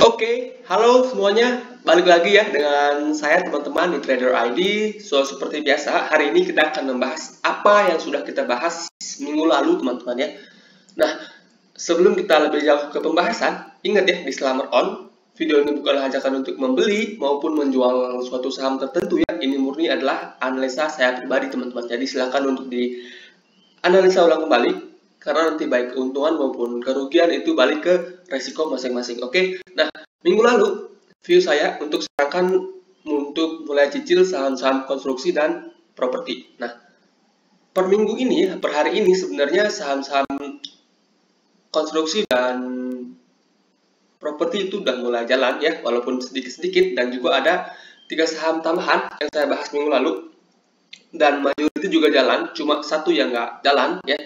Oke, halo semuanya. Balik lagi ya dengan saya teman-teman di Trader ID. So, seperti biasa, hari ini kita akan membahas apa yang sudah kita bahas minggu lalu, teman-teman ya. Nah, sebelum kita lebih jauh ke pembahasan, ingat ya, disclaimer on, video ini bukanlah ajakan untuk membeli maupun menjual suatu saham tertentu ya. Ini murni adalah analisa saya pribadi, teman-teman. Jadi silakan untuk dianalisa ulang kembali, karena nanti baik keuntungan maupun kerugian itu balik ke resiko masing-masing. Oke. Nah, minggu lalu view saya untuk sarankan untuk mulai cicil saham-saham konstruksi dan properti. Nah, per minggu ini, per hari ini sebenarnya saham-saham konstruksi dan properti itu udah mulai jalan ya, walaupun sedikit-sedikit, dan juga ada 3 saham tambahan yang saya bahas minggu lalu, dan majority juga jalan, cuma satu yang nggak jalan ya.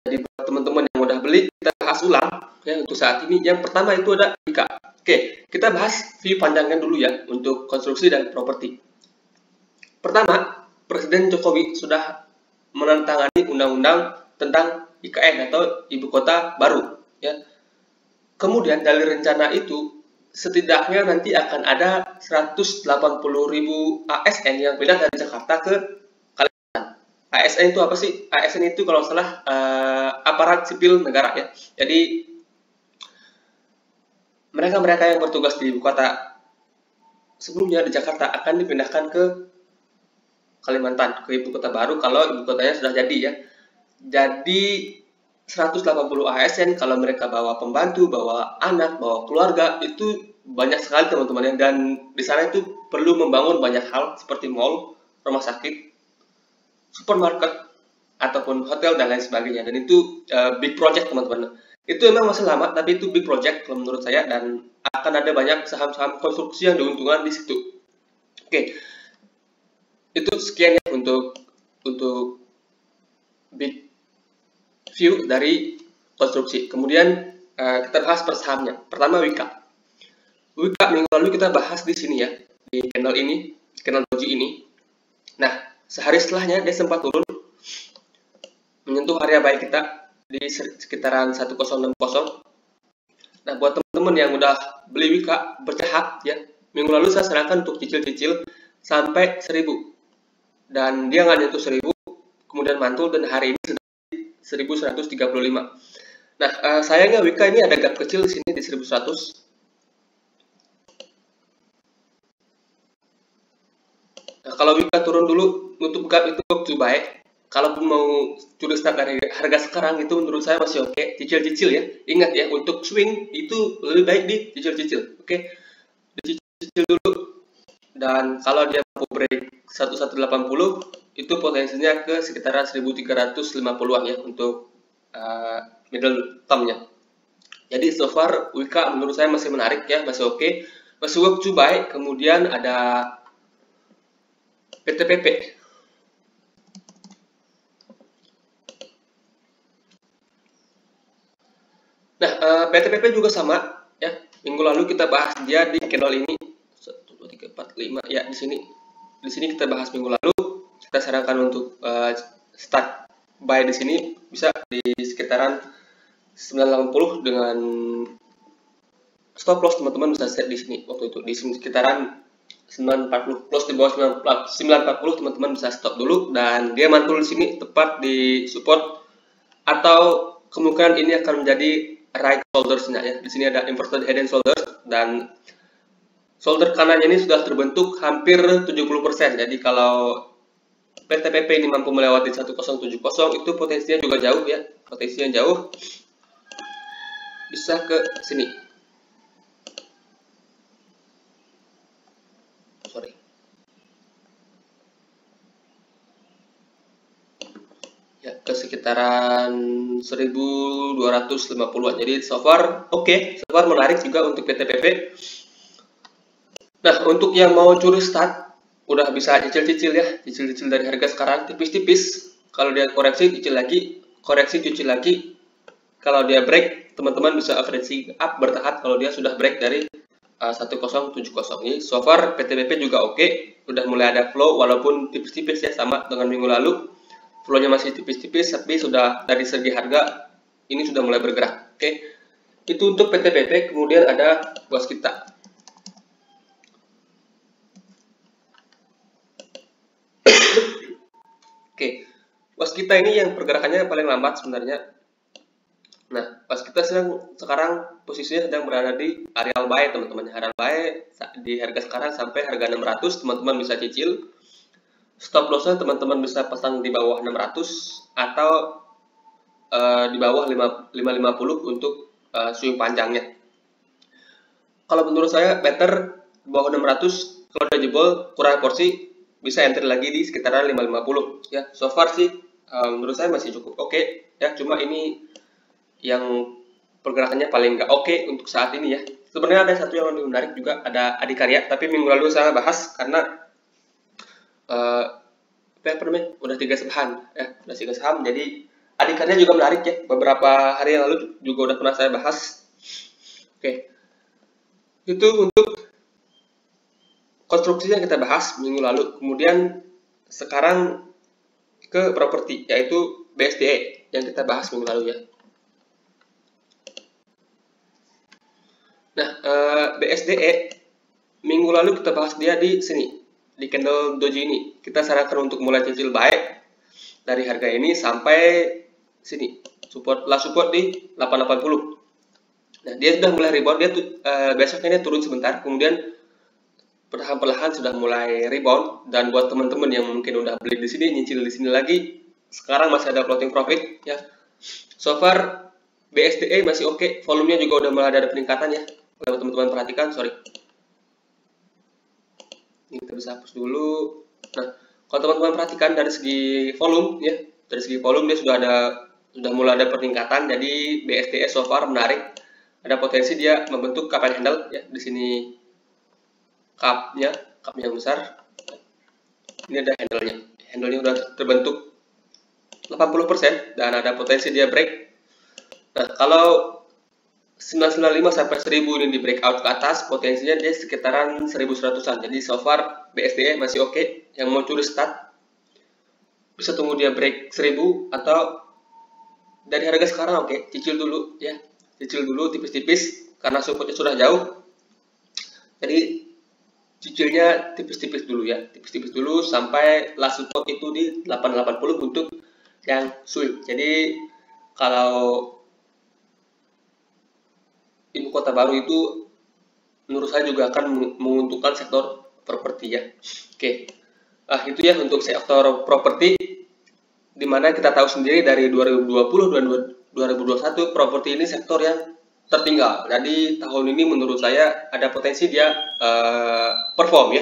Jadi buat teman-teman yang udah beli, kita bahas ulang ya untuk saat ini. Yang pertama itu ada Wika. Oke, kita bahas view panjangnya dulu ya untuk konstruksi dan properti. Pertama, Presiden Jokowi sudah menandatangani undang-undang tentang IKN atau Ibu Kota Baru ya. Kemudian dari rencana itu setidaknya nanti akan ada 180.000 ASN yang pindah dari Jakarta ke ASN itu apa sih? ASN itu kalau salah aparat sipil negara ya. Jadi mereka-mereka yang bertugas di ibu kota sebelumnya di Jakarta akan dipindahkan ke Kalimantan, ke ibu kota baru kalau ibu kotanya sudah jadi ya. Jadi 180 ASN kalau mereka bawa pembantu, bawa anak, bawa keluarga itu banyak sekali teman-teman ya. Dan di sana itu perlu membangun banyak hal seperti mall, rumah sakit, supermarket ataupun hotel dan lain sebagainya, dan itu big project teman-teman. Itu memang masih lama, tapi itu big project kalau menurut saya, dan akan ada banyak saham-saham konstruksi yang diuntungkan di situ. Oke, itu sekian ya untuk big view dari konstruksi. Kemudian kita bahas per sahamnya. Pertama Wika. Wika minggu lalu kita bahas di sini ya, di channel ini, channel doji ini. Nah, sehari setelahnya dia sempat turun menyentuh area buy kita di sekitaran 1060. Nah, buat teman-teman yang udah beli Wika bertahap ya, minggu lalu saya sarankan untuk cicil-cicil sampai 1000. Dan dia nggak nyentuh 1000, kemudian mantul, dan hari ini sudah 1135. Nah, sayangnya Wika ini ada gap kecil di sini di 1100. Nah, kalau Wika turun dulu, nutup gap itu waktu baik. Kalaupun mau curi start dari harga sekarang itu menurut saya masih oke. Cicil-cicil ya. Ingat ya, untuk swing itu lebih baik di cicil-cicil. Oke. Dicicil dulu. Dan kalau dia mau break 1180 itu potensinya ke sekitaran 1350-an ya untuk middle term-nya. Jadi so far Wika menurut saya masih menarik ya, masih oke. Masih work to buy. Kemudian ada PTPP. Nah, PTPP juga sama ya. Minggu lalu kita bahas dia di channel ini 1 2 3 4 5 ya, di sini. Di sini kita bahas minggu lalu. Kita sarankan untuk start buy di sini bisa di sekitaran 980 dengan stop loss teman-teman bisa set di sini waktu itu di sekitaran 940 plus. Di bawah 940 teman-teman bisa stop dulu, dan dia mantul di sini tepat di support, atau kemungkinan ini akan menjadi right shoulders-nya ya. Di sini ada inverted head and shoulders, dan shoulder kanannya ini sudah terbentuk hampir 70%. Jadi kalau PTPP ini mampu melewati 1070 itu potensinya juga jauh ya. Potensinya jauh. Bisa ke sini. Sorry. Ya, ke sekitaran 1250-an. Jadi so far oke, so far menarik juga untuk PTPP. Nah, untuk yang mau curi start udah bisa cicil-cicil ya, cicil-cicil dari harga sekarang tipis-tipis. Kalau dia koreksi cicil lagi, koreksi cicil lagi. Kalau dia break, teman-teman bisa average up bertahap kalau dia sudah break dari 1070. Ini so far PTPP juga oke, udah mulai ada flow walaupun tipis-tipis ya, sama dengan minggu lalu. Flow-nya masih tipis-tipis, tapi sudah dari segi harga ini sudah mulai bergerak. Oke. Itu untuk PT-PT, kemudian ada Waskita. Oke, Waskita ini yang pergerakannya paling lambat sebenarnya. Nah, Waskita sekarang posisinya sedang berada di areal buy, teman-teman. Areal buy di harga sekarang sampai harga 600, teman-teman bisa cicil. Stop lossnya teman-teman bisa pasang di bawah 600 atau di bawah 550 untuk swing panjangnya. Kalau menurut saya better di bawah 600, kalau udah jebol kurang porsi bisa enter lagi di sekitaran 550 ya. So far sih menurut saya masih cukup oke ya, cuma ini yang pergerakannya paling nggak oke untuk saat ini ya. Sebenarnya ada satu yang lebih menarik juga, ada Adikarya, tapi minggu lalu saya bahas karena udah 3 saham ya, udah 3 saham, jadi Adikarya juga menarik ya. Beberapa hari yang lalu juga udah pernah saya bahas. Oke, itu untuk konstruksi yang kita bahas minggu lalu. Kemudian sekarang ke properti, yaitu BSDE yang kita bahas minggu lalu ya. Nah, BSDE minggu lalu kita bahas dia di sini, di candle doji ini. Kita sarankan untuk mulai cicil baik dari harga ini sampai sini. Support di 880. Nah, dia sudah mulai rebound, besoknya dia turun sebentar, kemudian perlahan-perlahan sudah mulai rebound. Dan buat teman-teman yang mungkin udah beli di sini, nyicil di sini lagi, sekarang masih ada floating profit ya. So far BSDE masih oke, volumenya juga udah mulai ada peningkatan ya. Kalau teman-teman perhatikan, sorry. Ini kita bisa hapus dulu. Nah, kalau teman-teman perhatikan dari segi volume ya, dari segi volume dia sudah mulai ada peningkatan. Jadi BSDE so far menarik. Ada potensi dia membentuk cup and handle ya. Di sini cupnya yang besar. Ini ada handle-nya. Handle-nya udah terbentuk 80% dan ada potensi dia break. Nah, kalau 995 sampai 1000 ini di breakout ke atas, potensinya dia sekitaran 1100-an. Jadi so far BSDE masih oke. Yang mau curi start bisa tunggu dia break 1000 atau dari harga sekarang oke, cicil dulu ya. Cicil dulu tipis-tipis karena supportnya sudah jauh. Jadi cicilnya tipis-tipis dulu ya. Tipis-tipis dulu sampai last support itu di 880 untuk yang swing. Jadi kalau ibu kota baru itu menurut saya juga akan menguntungkan sektor properti ya. Oke, itu ya untuk sektor properti, dimana kita tahu sendiri dari 2020 dan 2021 properti ini sektor yang tertinggal. Jadi tahun ini menurut saya ada potensi dia perform.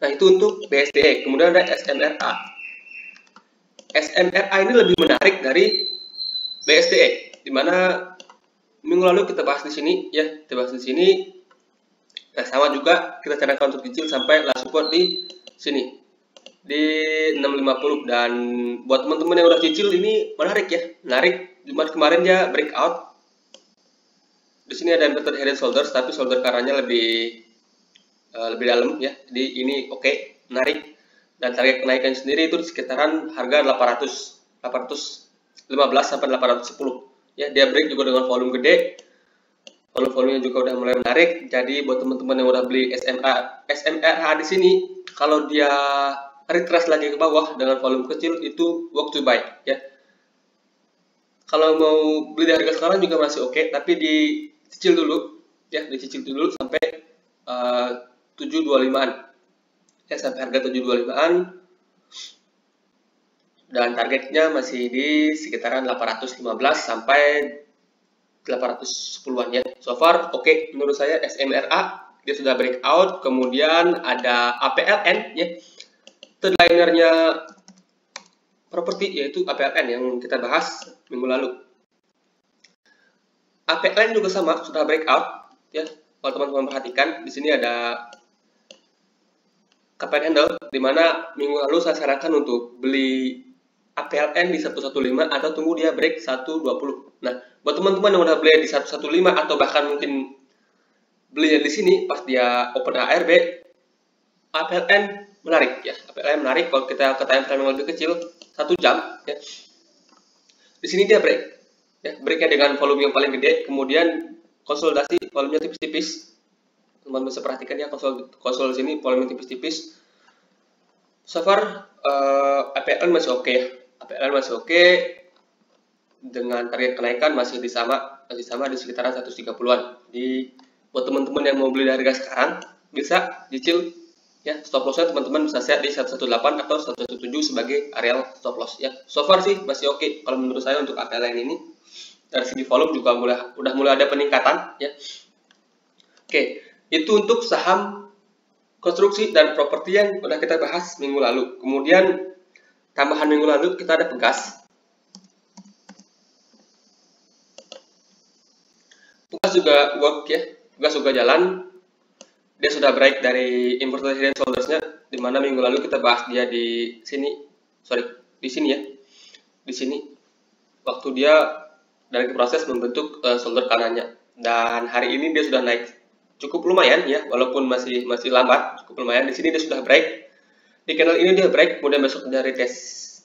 Nah, itu untuk BSDE. Kemudian ada SMRA. SMRA ini lebih menarik dari BSDE, dimana minggu lalu kita bahas di sini ya, Nah, sama juga kita carakan untuk cicil sampai last support di sini di 650. Dan buat teman-teman yang udah cicil ini menarik ya, Jumat kemarin dia breakout. Di sini ada embedded head and shoulders, tapi shoulder karanya lebih dalam ya. Jadi ini oke, menarik. Dan target kenaikan sendiri itu di sekitaran harga 815 sampai 810. Ya, dia break juga dengan volume gede. Volumenya juga udah mulai menarik. Jadi buat teman-teman yang udah beli SMRA di sini, kalau dia retrace lagi ke bawah dengan volume kecil, itu work to buy ya. Kalau mau beli di harga sekarang juga masih oke, tapi dicicil dulu ya, sampai 725-an ya, sampai harga 725-an. Dan targetnya masih di sekitaran 815 sampai 810-an ya. So far oke menurut saya SMRA, dia sudah breakout. Kemudian ada APLN ya, third linernya properti, yaitu APLN yang kita bahas minggu lalu. APLN juga sama, sudah breakout ya. Kalau teman-teman perhatikan di sini ada cup and handle, dimana minggu lalu saya sarankan untuk beli APLN di 115 atau tunggu dia break 120. Nah, buat teman-teman yang udah beli di 115 atau bahkan mungkin belinya di sini pas dia open ARB, APLN menarik ya. APLN menarik kalau kita ke time frame yang lebih kecil, 1 jam ya. Di sini dia break. ya, breaknya dengan volume yang paling gede, kemudian konsolidasi volumenya tipis-tipis. Teman-teman bisa perhatikan ya, konsol sini volumenya tipis-tipis. So far APL masih oke ya. APL masih oke, dengan target kenaikan masih sama di sekitaran 130-an. Jadi buat teman-teman yang mau beli dari harga sekarang bisa cicil ya, stop lossnya teman-teman bisa set di 118 atau 117 sebagai area stop loss ya. So far sih masih oke kalau menurut saya untuk APL ini. Dari segi volume juga udah mulai ada peningkatan ya. Oke, itu untuk saham konstruksi dan properti yang udah kita bahas minggu lalu. Kemudian tambahan minggu lalu kita ada Pegas. Pegas juga work ya, Pegas juga jalan. Dia sudah break dari important hidden shoulders-nya, di mana minggu lalu kita bahas dia di sini, di sini ya, di sini. Waktu dia dari proses membentuk shoulder kanannya, dan hari ini dia sudah naik cukup lumayan ya, walaupun masih lambat, cukup lumayan. Di sini dia sudah break, di candle ini dia break, kemudian besok dari tes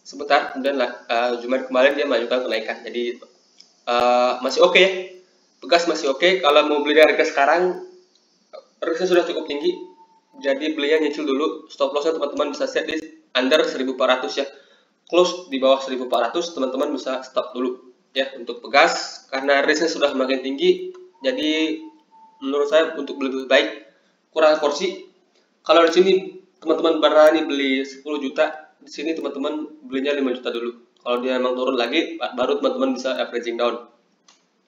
sebentar, kemudian Jumat kemarin dia menunjukkan kenaikan. Jadi masih oke ya, Pegas masih oke. Kalau mau beli dari harga sekarang, harganya sudah cukup tinggi, jadi belinya nyicil dulu. Stop lossnya teman-teman bisa set di under 1400 ya, close di bawah 1400 teman-teman bisa stop dulu ya untuk Pegas, karena risknya sudah makin tinggi. Jadi menurut saya untuk beli lebih baik kurang porsi. Kalau di sini teman-teman berani beli 10 juta, di sini teman-teman belinya 5 juta dulu. Kalau dia memang turun lagi, baru teman-teman bisa averaging down.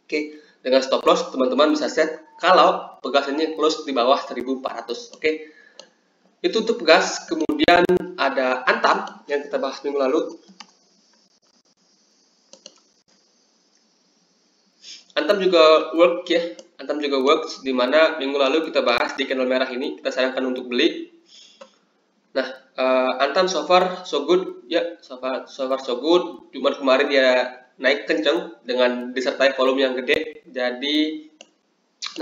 Oke, dengan stop loss teman-teman bisa set kalau Pegas ini close di bawah 1400. Oke, itu untuk Pegas. Kemudian ada Antam yang kita bahas minggu lalu. Antam juga work ya, Antam juga works, dimana minggu lalu kita bahas di candle merah ini kita sarankan untuk beli. Nah, Antam so far so good ya, so far so good. Jumat kemarin dia naik kenceng dengan disertai volume yang gede. Jadi,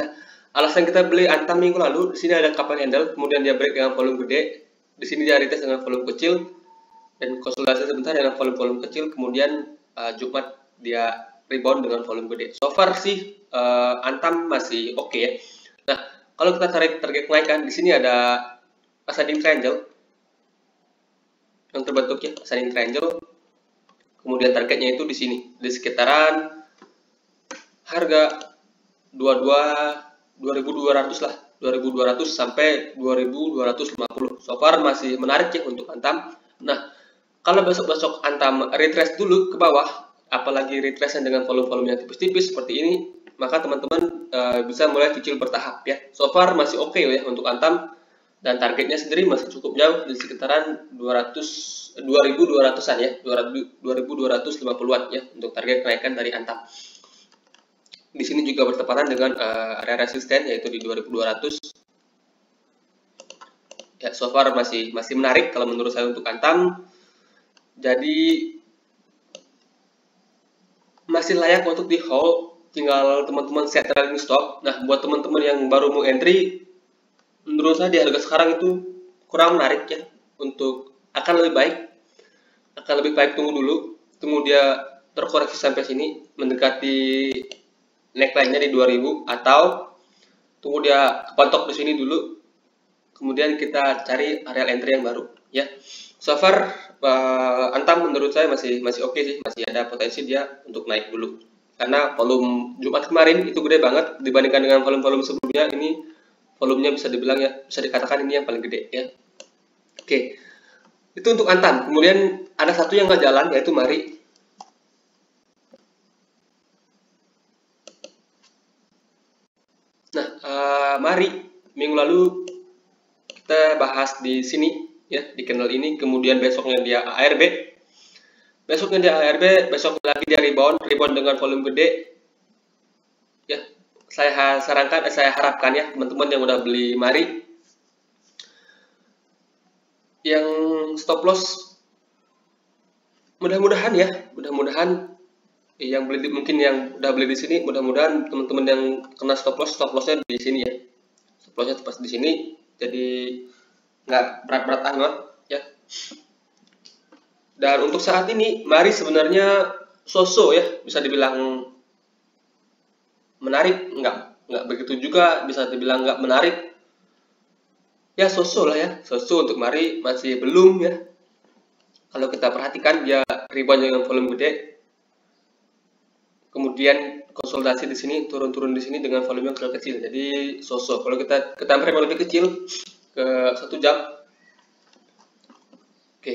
nah, alasan kita beli Antam minggu lalu, di sini ada kapan handle, kemudian dia break dengan volume gede. Di sini dia retest dengan volume kecil dan konsolidasi sebentar dengan volume kecil, kemudian Jumat dia rebound dengan volume gede. So far sih Antam masih oke ya. Nah, kalau kita tarik target kenaikan, di sini ada ascending triangle yang terbentuk ya, ascending triangle. Kemudian targetnya itu di sini, di sekitaran harga 2200 lah, 2200 sampai 2250. So far masih menarik ya untuk Antam. Nah, kalau besok-besok Antam retrace dulu ke bawah, apalagi retrace dengan volume-volume yang tipis-tipis seperti ini, maka teman-teman bisa mulai cicil bertahap ya. So far masih oke ya untuk Antam, dan targetnya sendiri masih cukup jauh di sekitaran 2200-an ya, 2250-an ya untuk target kenaikan dari Antam. Di sini juga bertepatan dengan area resisten yaitu di 2200. Ya, so far masih menarik kalau menurut saya untuk Antam. Jadi masih layak untuk di hold, tinggal teman-teman set trailing stop. Nah, buat teman-teman yang baru mau entry, menurut saya di harga sekarang itu kurang menarik ya. Untuk akan lebih baik tunggu dulu, tunggu dia terkoreksi sampai sini mendekati neckline-nya di 2000, atau tunggu dia kepatok di sini dulu, kemudian kita cari area entry yang baru ya. So far Antam menurut saya masih oke sih, masih ada potensi dia untuk naik dulu, karena volume Jumat kemarin itu gede banget dibandingkan dengan volume-volume sebelumnya. Ini volumenya bisa dibilang ya, bisa dikatakan ini yang paling gede ya. Oke, itu untuk Antam. Kemudian ada satu yang nggak jalan yaitu Mari. Nah, Mari minggu lalu kita bahas di sini ya, di channel ini. Kemudian besoknya dia ARB, besoknya lagi dia rebound dengan volume gede ya. Saya sarankan, saya harapkan ya teman-teman yang udah beli Mari, yang stop loss mudah-mudahan yang beli, mungkin yang udah beli di sini, mudah-mudahan teman-teman yang kena stop lossnya di sini ya, stop lossnya pas di sini, jadi nggak berat-berat amat ya. Dan untuk saat ini Mari sebenarnya so-so ya, bisa dibilang menarik, nggak begitu juga, bisa dibilang nggak menarik. Ya so-so lah ya, so-so untuk Mari, masih belum ya. Kalau kita perhatikan dia rebound dengan volume gede, kemudian konsolidasi di sini, turun-turun di sini dengan volume yang kecil. Jadi so-so. Kalau kita time frame lebih kecil ke 1 jam, oke.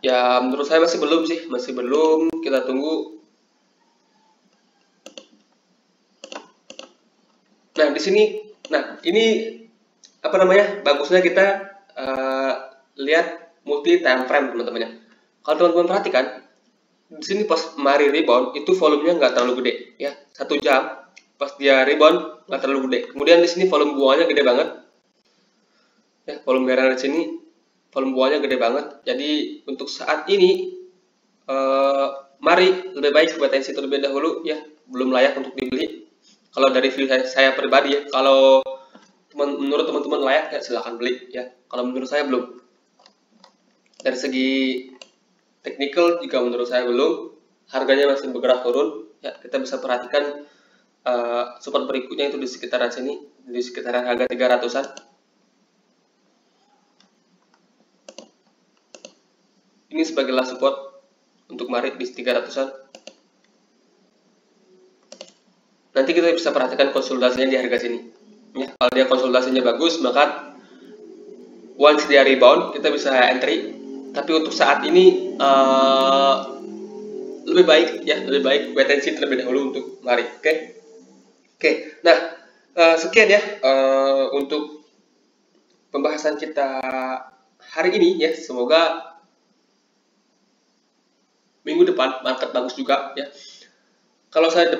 Ya menurut saya masih belum sih, masih belum. Kita tunggu. Nah di sini, ini apa namanya? Bagusnya kita lihat multi time frame teman-teman ya. Kalau teman-teman perhatikan, di sini pas Mari rebound itu volumenya nggak terlalu gede ya, 1 jam pas dia rebound nggak terlalu gede. Kemudian di sini volume buahnya gede banget ya, volume merah di sini volume buahnya gede banget. Jadi untuk saat ini Mari lebih baik wait and see terlebih dahulu ya, belum layak untuk dibeli. Kalau dari view saya pribadi ya, kalau menurut teman-teman layak ya silahkan beli ya. Kalau menurut saya belum. Dari segi technical juga menurut saya belum, harganya masih bergerak turun ya. Kita bisa perhatikan support berikutnya itu di sekitaran sini, di sekitaran harga 300-an. Ini sebagai last support untuk Mari di 300-an. Nanti kita bisa perhatikan konsolidasinya di harga sini ya. Kalau dia konsolidasinya bagus, maka once dia rebound kita bisa entry. Tapi untuk saat ini lebih baik ya, lebih baik wait and see terlebih dahulu untuk Mari. Oke. Nah, sekian ya untuk pembahasan kita hari ini ya. Semoga minggu depan market bagus juga ya. Kalau saya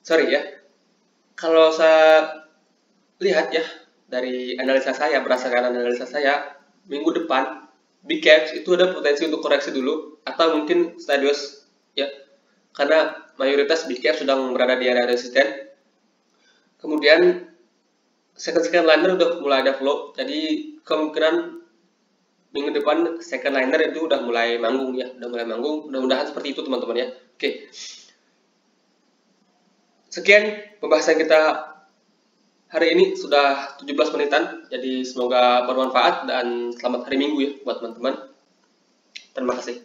sorry ya. Kalau saya lihat ya dari analisa saya, berdasarkan analisa saya, minggu depan big caps itu ada potensi untuk koreksi dulu atau mungkin stadios ya. Karena mayoritas big cap sedang berada di area resisten. Kemudian second liner udah mulai ada flow, jadi kemungkinan minggu depan second liner itu udah mulai manggung ya, mudah-mudahan seperti itu teman-teman ya. Oke. Sekian pembahasan kita hari ini, sudah 17 menitan, jadi semoga bermanfaat dan selamat hari Minggu ya buat teman-teman. Terima kasih.